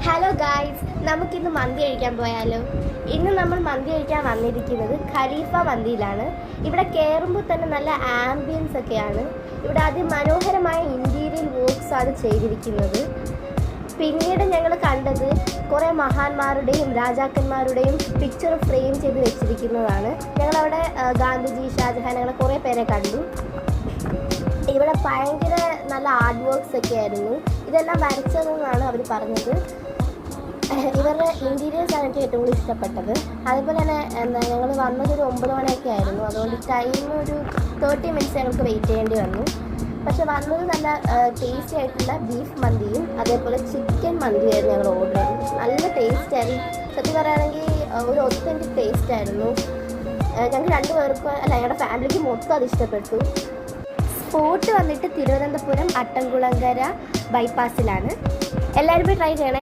Hello guys, നമുക്കിന്ന് മന്തി കഴിക്കാൻ പോയാലോ? ഇന്ന് നമ്മൾ മന്തി കഴിക്കാൻ വന്നിരിക്കുന്നത് ഖലീഫ മന്തിയിലാണ്. ഇവിടെ കയറുമ്പോൾ തന്നെ നല്ല ആംബിയൻസ് ഒക്കെയാണ്. ഇവിടെ അതിമനോഹരമായ ഇൻറ്റീരിയൽ വർക്ക്സ് ആണ് ചെയ്തിരിക്കുന്നത്. പിന്നീട് ഞങ്ങൾ കണ്ടത് കുറേ മഹാന്മാരുടെയും രാജാക്കന്മാരുടെയും പിക്ചർ ഫ്രെയിം ചെയ്ത് വെച്ചിരിക്കുന്നതാണ്. ഞങ്ങളവിടെ ഗാന്ധിജി, ഷാജഹാൻ അങ്ങനെ കുറേ പേരെ കണ്ടു. ഇവിടെ ഭയങ്കര നല്ല ആർട്ട് വർക്ക്സ് ഒക്കെ ആയിരുന്നു. ഇതെല്ലാം വരച്ചതെന്നാണ് അവർ പറഞ്ഞത്. ഇവരുടെ ഇൻറ്റീരിയേഴ്സാണ് എനിക്ക് ഏറ്റവും കൂടുതൽ ഇഷ്ടപ്പെട്ടത്. അതുപോലെ തന്നെ ഞങ്ങൾ വന്നതൊരു 9 മണിയൊക്കെ ആയിരുന്നു. അതുകൊണ്ട് ടൈം ഒരു 30 മിനിറ്റ്സ് ഞങ്ങൾക്ക് വെയിറ്റ് ചെയ്യേണ്ടി വന്നു. പക്ഷെ വന്നത് നല്ല ടേസ്റ്റി ആയിട്ടുള്ള ബീഫ് മന്തിയും അതേപോലെ ചിക്കൻ മന്തിയായിരുന്നു ഞങ്ങൾ ഓർഡർ ചെയ്തത്. നല്ല ടേസ്റ്റ് ആയിരുന്നു. സത്യം പറയുകയാണെങ്കിൽ ഒരു ഒത്തൻറ്റിക് ടേസ്റ്റ് ആയിരുന്നു. ഞങ്ങൾക്ക് 2 പേർക്കും അല്ല, ഞങ്ങളുടെ ഫാമിലിക്ക് മൊത്തം അത് ഇഷ്ടപ്പെട്ടു. സ്പോട്ട് വന്നിട്ട് തിരുവനന്തപുരം അട്ടംകുളങ്ങര ബൈപ്പാസിലാണ്. എല്ലാവരും പോയി ട്രൈ ചെയ്യണേ.